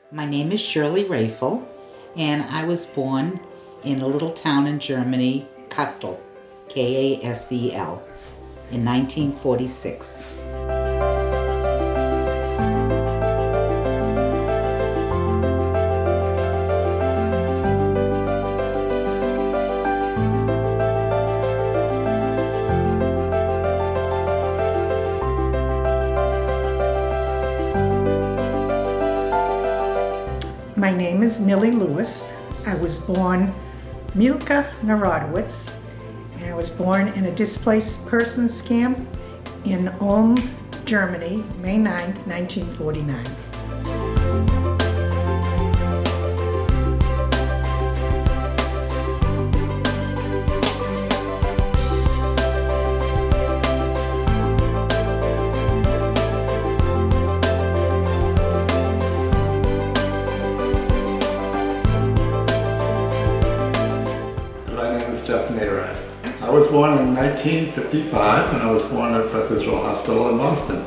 My name is Jenna Raphel, and I was born in a little town in Germany, Kassel, K-A-S-E-L, in 1946. My name is Millie Lewis. I was born Milka Narodowitz, and I was born in a displaced persons camp in Ulm, Germany, May 9th, 1949. I was born in 1955, and I was born at Beth Israel Hospital in Boston.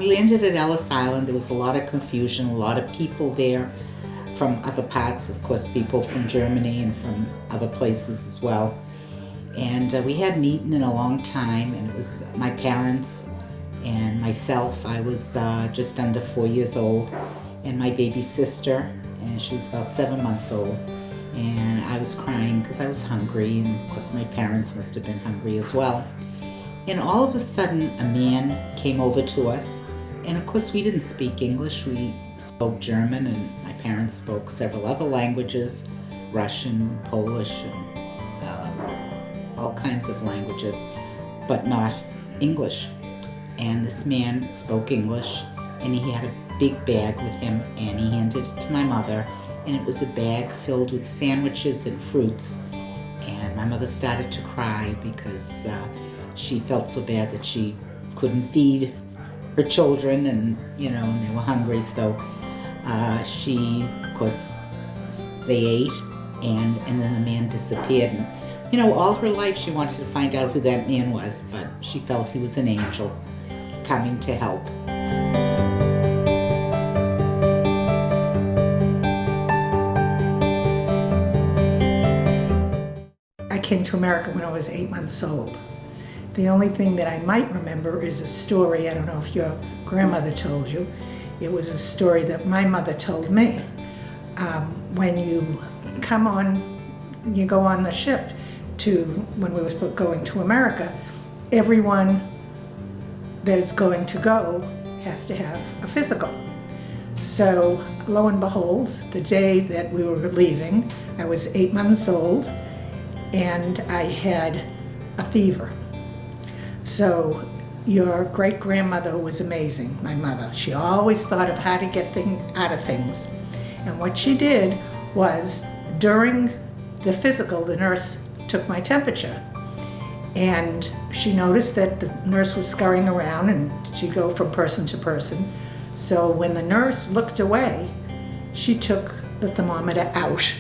Landed at Ellis Island. There was a lot of confusion, a lot of people there from other parts, of course, people from Germany and from other places as well. And we hadn't eaten in a long time, and it was my parents and myself. I was just under 4 years old, and my baby sister, and she was about 7 months old. And I was crying because I was hungry, and of course my parents must have been hungry as well. And all of a sudden, a man came over to us. And of course we didn't speak English, we spoke German, and my parents spoke several other languages, Russian, Polish, and all kinds of languages, but not English. And this man spoke English, and he had a big bag with him, and he handed it to my mother, and it was a bag filled with sandwiches and fruits. And my mother started to cry because she felt so bad that she couldn't feed her children, and and they were hungry, so she, of course, they ate, and then the man disappeared. And all her life she wanted to find out who that man was, but she felt he was an angel coming to help. I came to America when I was 8 months old. The only thing that I might remember is a story, I don't know if your grandmother told you. It was a story that my mother told me. When you go on the ship when we were going to America, everyone that is going to go has to have a physical. So lo and behold, the day that we were leaving, I was 8 months old, and I had a fever. So your great-grandmother was amazing, my mother. She always thought of how to get out of things. And what she did was, during the physical, the nurse took my temperature. And she noticed that the nurse was scurrying around, and she'd go from person to person. So when the nurse looked away, she took the thermometer out.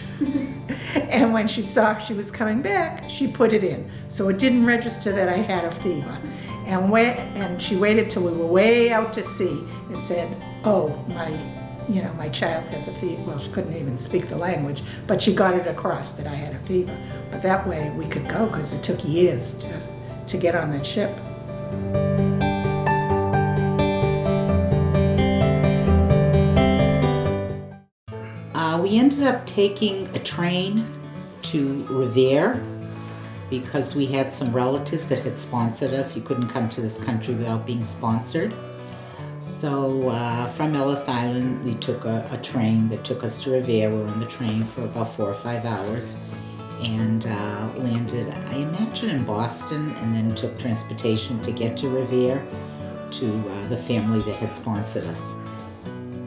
And when she saw she was coming back, she put it in. So it didn't register that I had a fever. And she waited till we were way out to sea and said, oh, my child has a fever. Well, she couldn't even speak the language, but she got it across that I had a fever. But that way we could go, because it took years to get on that ship. We ended up taking a train to Revere because we had some relatives that had sponsored us. You couldn't come to this country without being sponsored. So from Ellis Island, we took a train that took us to Revere. We were on the train for about 4 or 5 hours and landed, I imagine, in Boston, and then took transportation to get to Revere to the family that had sponsored us.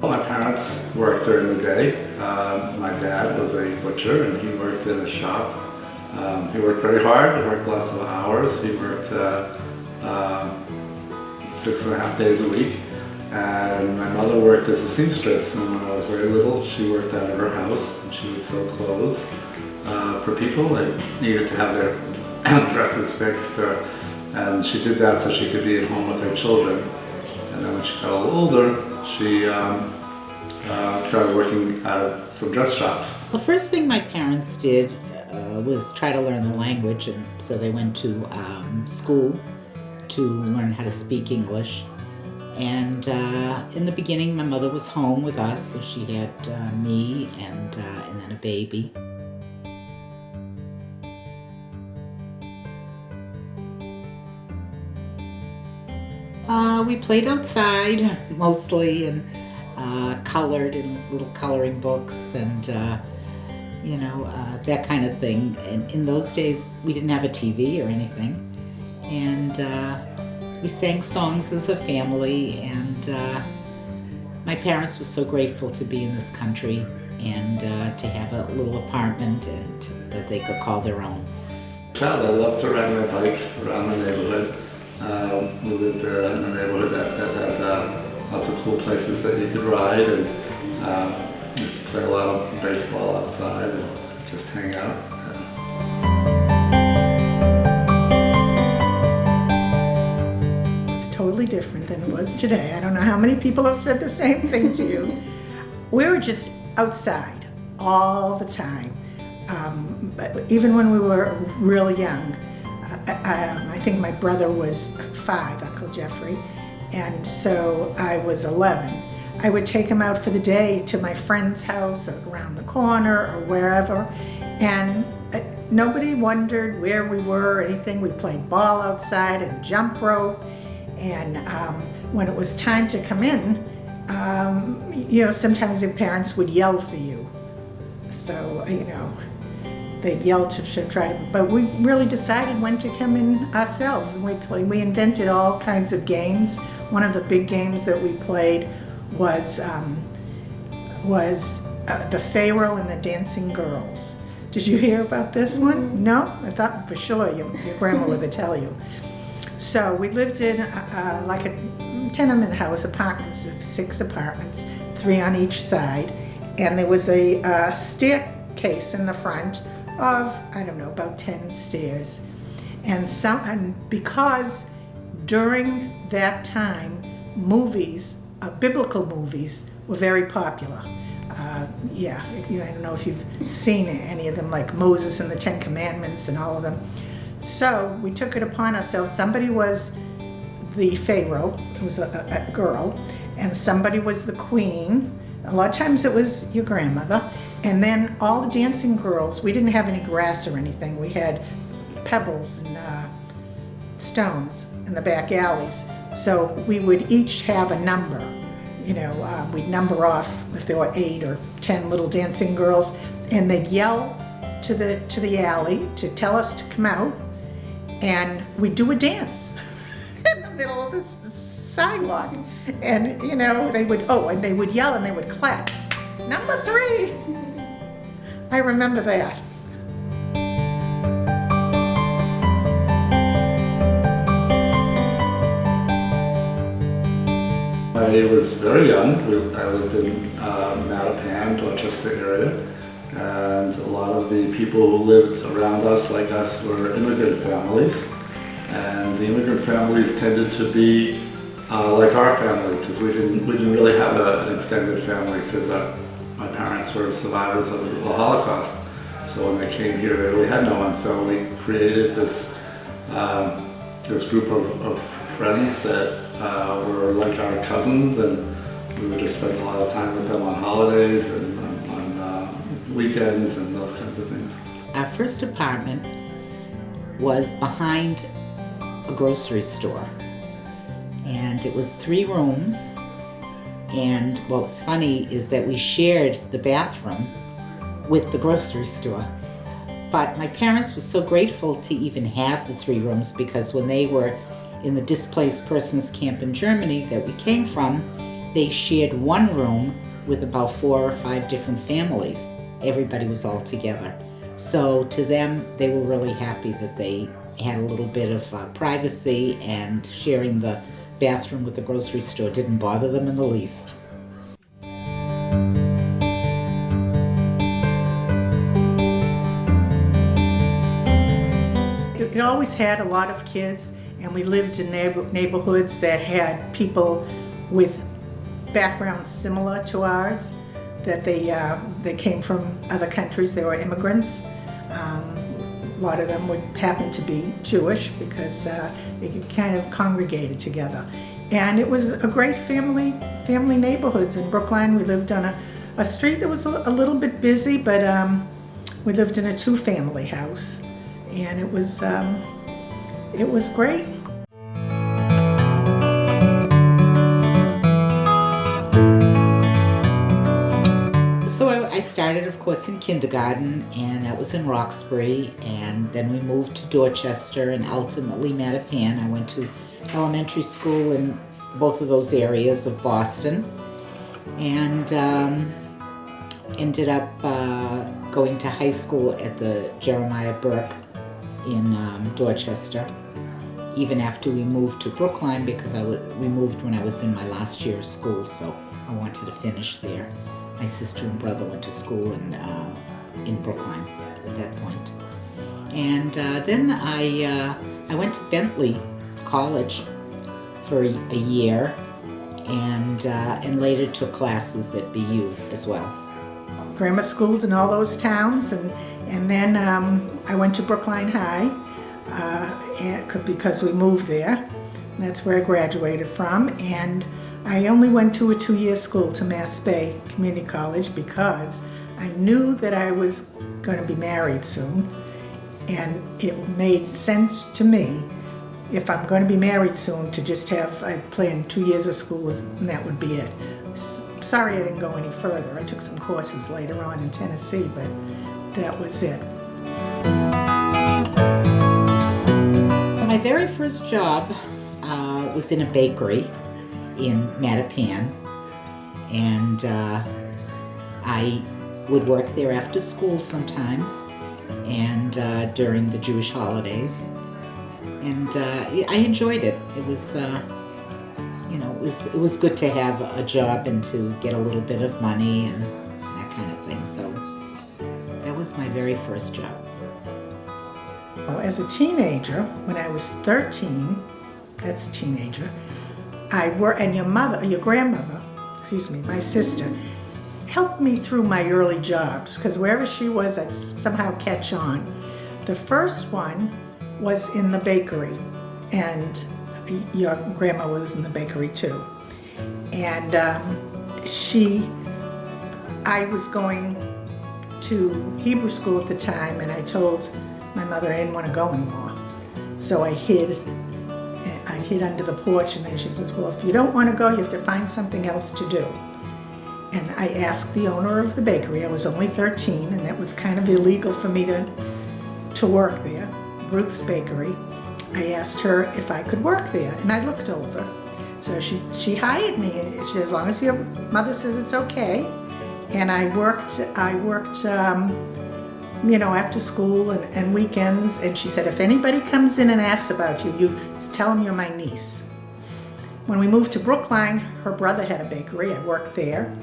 My parents worked during the day. My dad was a butcher and he worked in a shop. He worked very hard, he worked lots of hours. He worked 6.5 days a week. And my mother worked as a seamstress, and when I was very little, she worked out of her house and she would sew clothes for people that needed to have their dresses fixed, and she did that so she could be at home with her children. And then when she got a little older, she started working out of some dress shops. The first thing my parents did was try to learn the language, and so they went to school to learn how to speak English. And in the beginning, my mother was home with us, so she had me and then a baby. We played outside mostly and colored in little coloring books and that kind of thing. And in those days, we didn't have a TV or anything. And we sang songs as a family, and my parents were so grateful to be in this country and to have a little apartment and that they could call their own. Child, I loved to ride my bike around the neighborhood. We lived in a neighborhood that had lots of cool places that you could ride, and used to play a lot of baseball outside and just hang out. Totally different than it was today. I don't know how many people have said the same thing to you. We were just outside all the time. But even when we were real young, I think my brother was 5, Uncle Jeffrey, and so I was 11. I would take him out for the day to my friend's house or around the corner or wherever, and nobody wondered where we were or anything. We played ball outside and jump rope. And when it was time to come in, sometimes your parents would yell for you. So, they'd yell to try to, but we really decided when to come in ourselves. And we invented all kinds of games. One of the big games that we played was the Pharaoh and the Dancing Girls. Did you hear about this one? No? I thought for sure your grandma would tell you. So we lived in like a tenement house, apartments of 6 apartments, 3 on each side, and there was a staircase in the front of, I don't know, about 10 stairs. And because during that time, movies, biblical movies, were very popular. I don't know if you've seen any of them, like Moses and the 10 Commandments and all of them. So we took it upon ourselves. Somebody was the Pharaoh, who was a girl, and somebody was the queen. A lot of times it was your grandmother. And then all the dancing girls, we didn't have any grass or anything. We had pebbles and stones in the back alleys. So we would each have a number. We'd number off if there were 8 or 10 little dancing girls, and they'd yell to the alley to tell us to come out. And we'd do a dance in the middle of the sidewalk. And, they would yell and they would clap. Number 3! I remember that. I was very young. I lived in Mattapan, Dorchester area. And a lot of the people who lived around us, like us, were immigrant families. And the immigrant families tended to be like our family, because we didn't really have an extended family, because my parents were survivors of the Holocaust. So when they came here, they really had no one. So we created this group of friends that were like our cousins, and we would just spend a lot of time with them on holidays and weekends and those kinds of things. Our first apartment was behind a grocery store, and it was 3 rooms, and what was funny is that we shared the bathroom with the grocery store. But my parents were so grateful to even have the 3 rooms, because when they were in the displaced persons camp in Germany that we came from, they shared one room with about 4 or 5 different families. Everybody was all together. So to them, they were really happy that they had a little bit of privacy, and sharing the bathroom with the grocery store didn't bother them in the least. It always had a lot of kids, and we lived in neighborhoods that had people with backgrounds similar to ours, that they came from other countries. They were immigrants. A lot of them would happen to be Jewish because they kind of congregated together. And it was a great family neighborhoods in Brookline. We lived on a street that was a little bit busy, but we lived in a 2-family house, and it was great. So I started, of course, in kindergarten, and that was in Roxbury, and then we moved to Dorchester and ultimately Mattapan. I went to elementary school in both of those areas of Boston, and ended up going to high school at the Jeremiah Burke in Dorchester, even after we moved to Brookline, because we moved when I was in my last year of school, so I wanted to finish there. My sister and brother went to school in Brookline at that point. And then I went to Bentley College for a year, and later took classes at BU as well. Grammar schools in all those towns, and then I went to Brookline High because we moved there. That's where I graduated from, and I only went to a 2-year school, to Mass Bay Community College, because I knew that I was going to be married soon, and it made sense to me, if I'm going to be married soon, to just I planned 2 years of school, and that would be it. Sorry I didn't go any further. I took some courses later on in Tennessee, but that was it. My very first job was in a bakery in Mattapan, and I would work there after school sometimes, and during the Jewish holidays, and I enjoyed it. It was it was good to have a job and to get a little bit of money and that kind of thing. So that was my very first job. As a teenager, when I was 13, that's a teenager, and your grandmother, my sister, helped me through my early jobs, because wherever she was, I'd somehow catch on. The first one was in the bakery, and your grandma was in the bakery too. And I was going to Hebrew school at the time, and I told my mother I didn't want to go anymore. So I hid under the porch, and then she says, well, if you don't want to go, you have to find something else to do. And I asked the owner of the bakery, I was only 13, and that was kind of illegal for me to work there, Ruth's Bakery. I asked her if I could work there, and I looked older. So she hired me, and she said, as long as your mother says it's okay. And I worked after school and weekends, and she said, if anybody comes in and asks about you, you tell them you're my niece. When we moved to Brookline, her brother had a bakery. I worked there.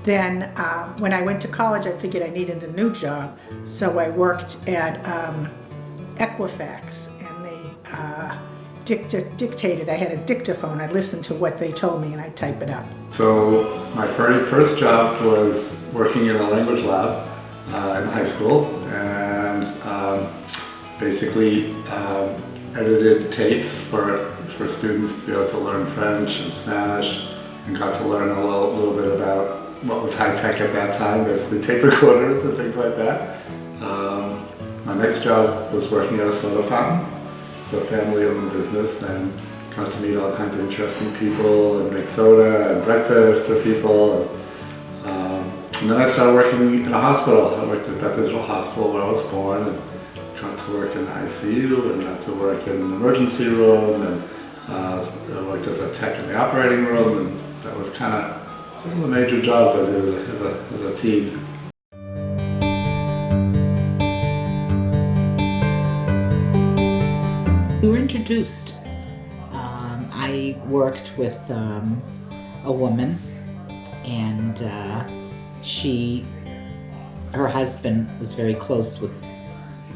Then when I went to college, I figured I needed a new job, so I worked at Equifax, and they dictated. I had a dictaphone. I listened to what they told me, and I'd type it up. So my very first job was working in a language lab in high school, and basically edited tapes for students to be able to learn French and Spanish, and got to learn a little bit about what was high tech at that time, basically tape recorders and things like that. My next job was working at a soda fountain. It's a family-owned business, and got to meet all kinds of interesting people and make soda and breakfast for people. And then I started working in a hospital. I worked at Beth Israel Hospital where I was born, and got to work in the ICU, and got to work in the emergency room, and I worked as a tech in the operating room, and that was kind of, those were the major jobs I did as a teen. We were introduced. I worked with a woman, and her husband was very close with,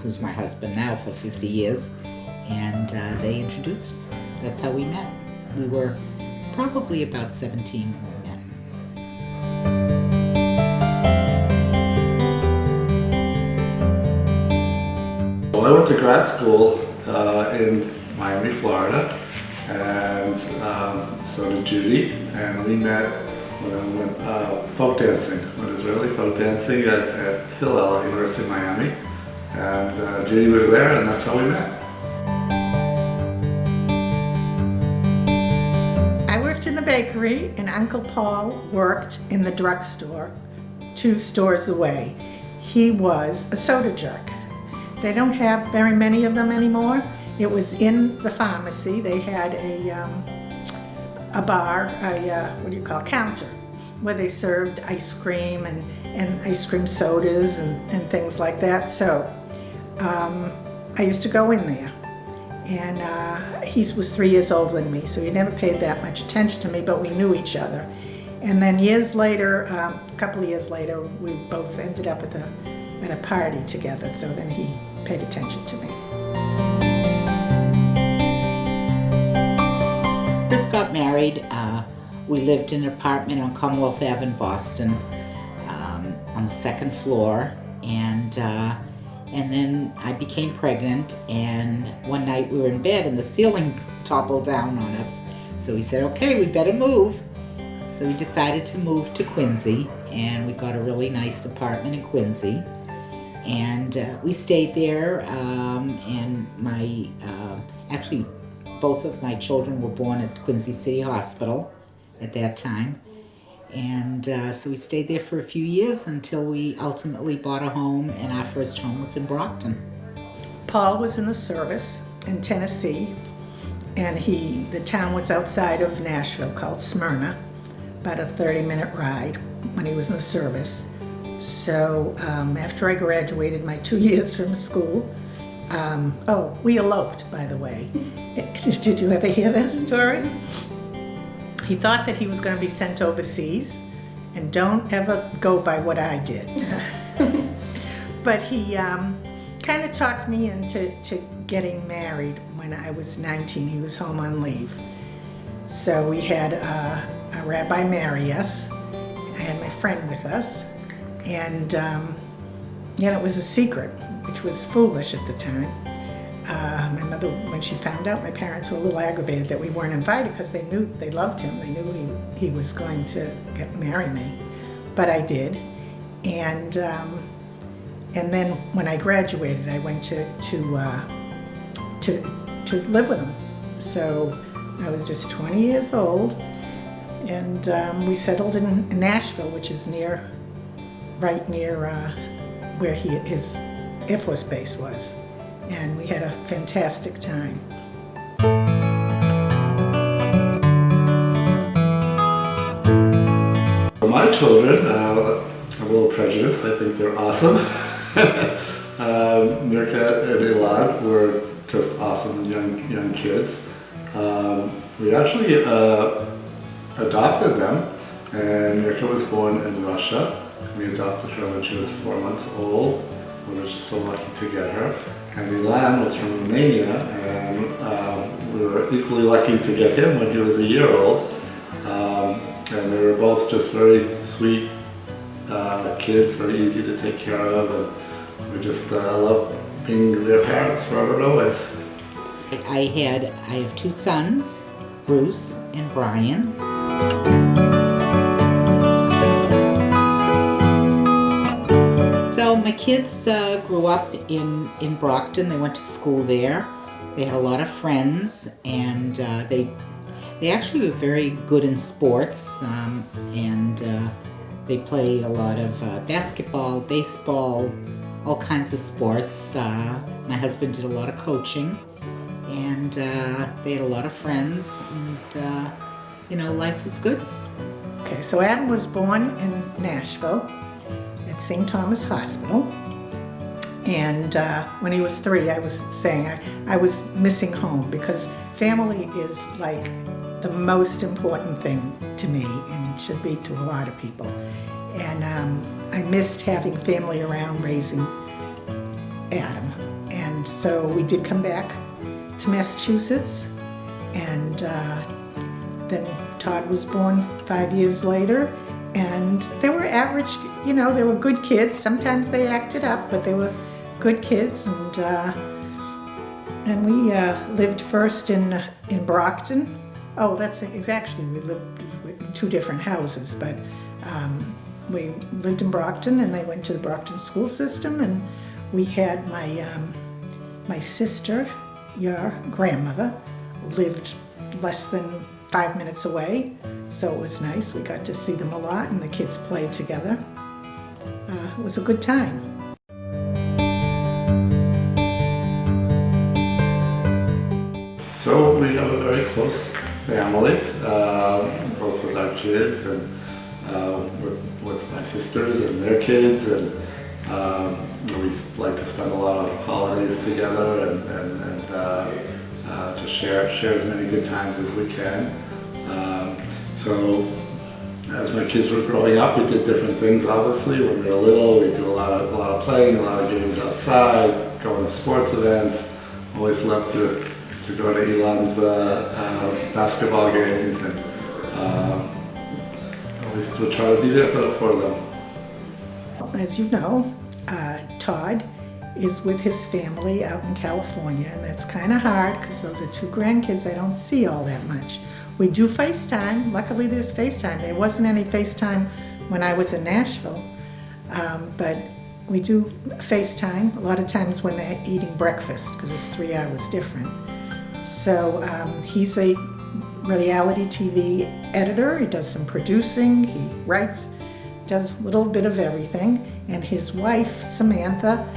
who's my husband now for 50 years, and they introduced us. That's how we met. We were probably about 17 when we met. Well, I went to grad school in Miami, Florida, and so did Judy, and we met when I went folk dancing, went Israeli folk dancing at Hillel, University of Miami, and Judy was there, and that's how we met. I worked in the bakery, and Uncle Paul worked in the drugstore 2 stores away. He was a soda jerk. They don't have very many of them anymore. It was in the pharmacy. They had a bar, a counter, where they served ice cream and ice cream sodas and things like that. So I used to go in there. And he was 3 years older than me, so he never paid that much attention to me, but we knew each other. And then years later, a couple of years later, we both ended up at a party together, so then he paid attention to me. First got married. We lived in an apartment on Commonwealth Ave in Boston, on the 2nd floor, and then I became pregnant, and one night we were in bed and the ceiling toppled down on us. So we said, okay, we better move. So we decided to move to Quincy, and we got a really nice apartment in Quincy. And we stayed there, and actually both of my children were born at Quincy City Hospital at that time. And so we stayed there for a few years until we ultimately bought a home, and our first home was in Brockton. Paul was in the service in Tennessee, and the town was outside of Nashville called Smyrna, about a 30-minute ride when he was in the service. So after I graduated my 2 years from school, we eloped, by the way. Did you ever hear that story? He thought that he was going to be sent overseas, and don't ever go by what I did. But he kind of talked me into getting married when I was 19. He was home on leave. So we had a rabbi marry us. I had my friend with us, and it was a secret, which was foolish at the time. My mother, when she found out, my parents were a little aggravated that we weren't invited because they knew they loved him. They knew he was going to marry me, but I did. And then when I graduated, I went to live with him. So I was just 20 years old, and we settled in Nashville, which is right near where his Air Force base was. And we had a fantastic time. For my children, I'm a little prejudiced. I think they're awesome. Mirka and Elad were just awesome young kids. We actually adopted them, and Mirka was born in Russia. We adopted her when she was 4 months old. We were just so lucky to get her. And Ilan was from Romania, and we were equally lucky to get him when he was a year old. And they were both just very sweet kids, very easy to take care of, and we just love being their parents forever and always. I have 2 sons, Bruce and Brian. So my kids grew up in Brockton. They went to school there. They had a lot of friends, and they actually were very good in sports, and they played a lot of basketball, baseball, all kinds of sports. My husband did a lot of coaching, and they had a lot of friends, and life was good. Okay, so Adam was born in Nashville at St. Thomas Hospital. And when he was 3, I was saying I was missing home, because family is like the most important thing to me and should be to a lot of people. And I missed having family around raising Adam. And so we did come back to Massachusetts, and then Todd was born 5 years later, and they were average, you know, they were good kids. Sometimes they acted up, but they were good kids. And we lived first in Brockton. Oh, actually, we lived in 2 different houses, but we lived in Brockton, and they went to the Brockton school system, and we had my sister, your grandmother, lived less than 5 minutes away, so it was nice. We got to see them a lot, and the kids played together. It was a good time. So we have a very close family, both with our kids and with my sisters and their kids, and we like to spend a lot of holidays together and just share as many good times as we can. So as my kids were growing up, we did different things. Obviously, when they were little, we do a lot of playing, a lot of games outside, going to sports events. Always loved to go to Elon's basketball games, and always would try to be there for them. As you know, Todd is with his family out in California, and that's kind of hard because those are 2 grandkids I don't see all that much. We do FaceTime. Luckily there's FaceTime. There wasn't any FaceTime when I was in Nashville, but we do FaceTime a lot of times when they're eating breakfast, because it's 3 hours different. So he's a reality TV editor. He does some producing, he writes, does a little bit of everything. And his wife, Samantha,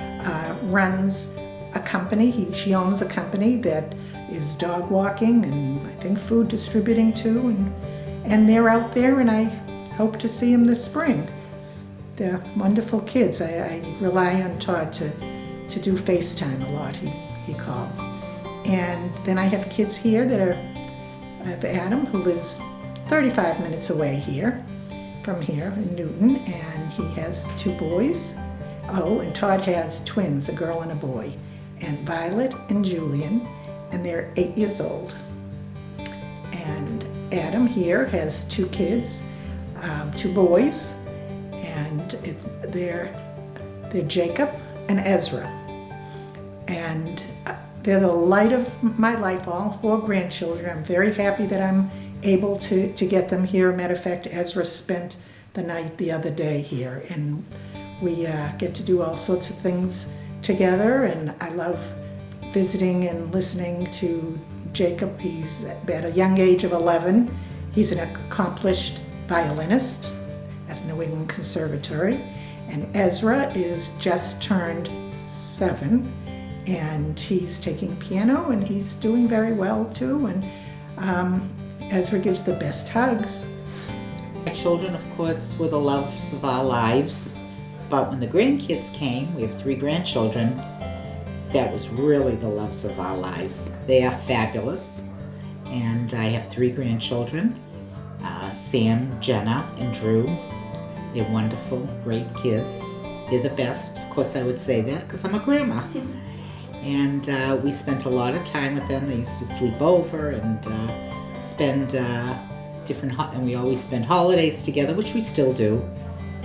runs a company. She owns a company that is dog walking and I think food distributing too. And they're out there, and I hope to see them this spring. They're wonderful kids. I rely on Todd to do FaceTime a lot, he calls. And then I have kids here I have Adam, who lives 35 minutes away from here in Newton, and he has 2 boys. Oh, and Todd has twins, a girl and a boy, and Violet and Julian, and they're 8 years old. And Adam here has 2 kids, 2 boys, and they're Jacob and Ezra. And they're the light of my life, all 4 grandchildren. I'm very happy that I'm able to get them here. Matter of fact, Ezra spent the night the other day here, and we get to do all sorts of things together, and I love visiting and listening to Jacob. He's at a young age of 11. He's an accomplished violinist at New England Conservatory, and Ezra is just turned 7. And he's taking piano, and he's doing very well too. And Ezra gives the best hugs. My children, of course, were the loves of our lives. But when the grandkids came, we have 3 grandchildren, that was really the loves of our lives. They are fabulous. And I have 3 grandchildren, Sam, Jenna, and Drew. They're wonderful, great kids. They're the best. Of course, I would say that because I'm a grandma. And we spent a lot of time with them. They used to sleep over and spend and we always spend holidays together, which we still do.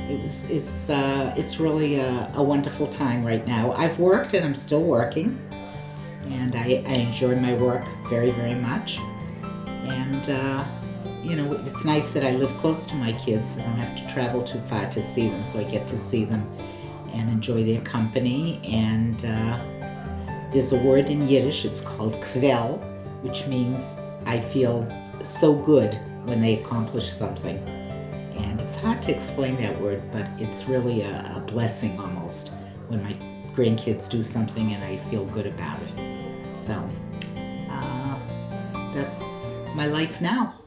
It's really a wonderful time right now. I've worked and I'm still working, and I enjoy my work very, very much. And it's nice that I live close to my kids. I don't have to travel too far to see them, so I get to see them and enjoy their company. And there's a word in Yiddish, it's called kvel, which means I feel so good when they accomplish something. And it's hard to explain that word, but it's really a blessing almost when my grandkids do something and I feel good about it. So that's my life now.